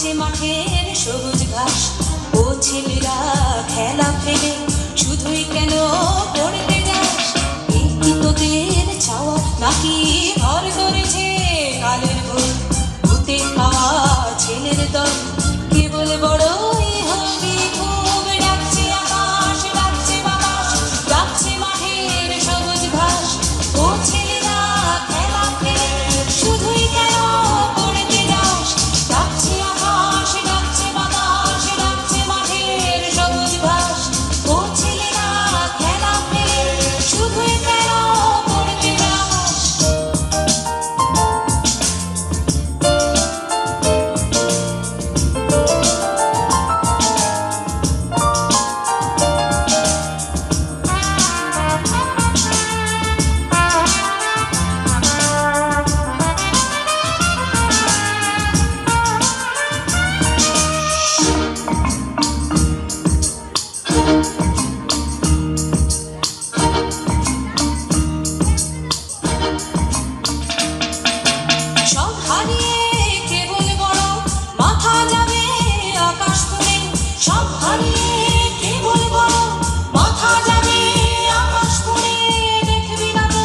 ডাকছে মাঠের সবুজ ঘাস, ও ছেলেরা খেলা ফেলে শুধুই কেন পড়তে যাস? এই কি তোদের চাওয়া নাকি ঘর করেছে কালের ভুল? ভূতে খাওয়া ছেলের দল কেবল বড়ই হবি খুব। ডাকছে আকাশ, ডাকছে বাতাস, ডাকছে মাঠের সবুজ ঘাস, ও ছেলেরা খেলা ফেলে শুধুই কেন পড়তে যাস? ডাকছে আকাশ, ডাকছে বাতাস, ডাকছে মাঠের সবুজ ঘাস, ও ছেলেরা খেলা ফেলে শুধুই কেন পড়তে যাস? সব হারিয়ে কেবল বড় মাথা যাবে আকাশ ফুলে, সব হারিয়ে কেবল বড় মাথা যাবে আকাশ ফুলে। দেখবি না তো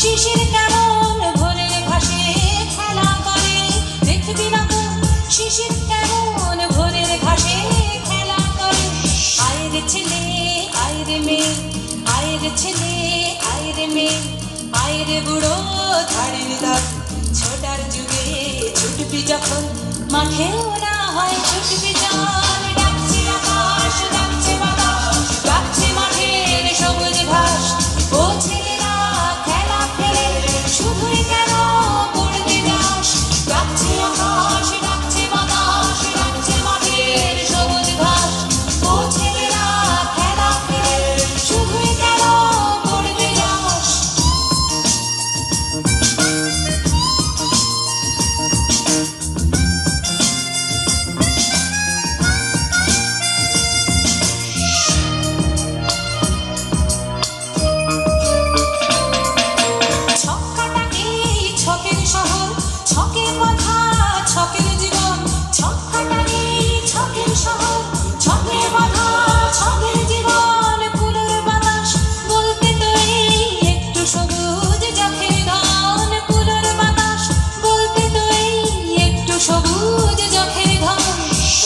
শিশির কেমন ভোরের ঘাসে খেলা করে, দেখবি না তো শিশির কেমন ভোরের ঘাসে খেলা করে। আয় রে ছেলে, আয় রে মেয়ে, আয় রে ছেলে, আয় রে মেয়ে, আয় রে বুড়ো ধাড়ির দাগ, ছোটার যুগে ছুটবি যখন মাঠেও না হয় ছুটবি চল। ডাকছে আকাশ, ডাকছে বাতাস, ডাকছে মাঠের সবুজ ঘাস, ও ছেলেরা খেলা ফেলে শুধুই কেন পড়তে যাস? ডাকছে আকাশ, ডাকছে বাতাস, ডাকছে মাঠের সবুজ ঘাস, ও ছেলেরা খেলা ফেলে শুধুই কেন পড়তে যাস? ছক্কাটা এই ছকের শহর, ছকে বাঁধা ছকের জীবন। ছক্কাটা এই ছকের শহর, ছকে বাঁধা ছকের জীবন। কুলোর বাতাস বলতে তো এই একটু সবুজ যখের ধন, কুলোর বাতাস বলতে তো এই একটু সবুজ যখের ধন।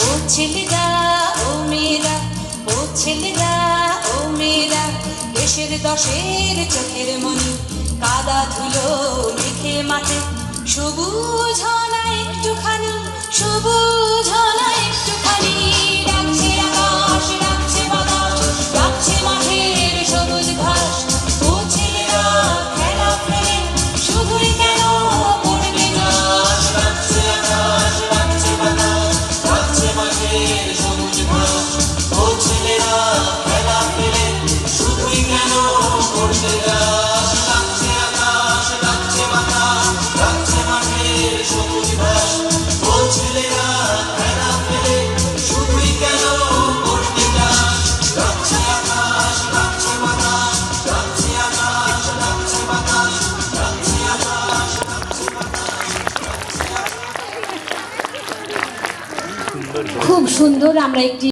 ও ছেলেরা, ও মেয়েরা, ও ছেলেরা, ও মেয়েরা, দেশের দশের চোখের মনি কাদা ধুলো মেখে মাঠে সবুজ হনা একটুখানি, সবুজ হনা একটুখানি। ডাকছে আকাশ, ডাকছে বাতাস, ডাকছে মাঠের সবুজ ঘাস, ও ছেলেরা খেলা ফেলে শুধুই কেন পড়তে যাস? ডাকছে আকাশ, ডাকছে বাতাস, ডাকছে মাঠের সবুজ ঘাস, ও ছেলেরা খেলা ফেলে শুধুই কেন পড়তে যাস? ডাকছে আকাশ, ডাকছে বাতাস, ডাকছে মাঠের সবুজ ঘাস, ও ছেলেরা খেলা ফেলে শুধুই কেন পড়তে যাস? ডাকছে আকাশ, ডাকছে বাতাস, ডাকছে আকাশ, ডাকছে বাতাস, ডাকছে আকাশ, ডাকছে বাতাস। খুব সুন্দর। আমরা একটি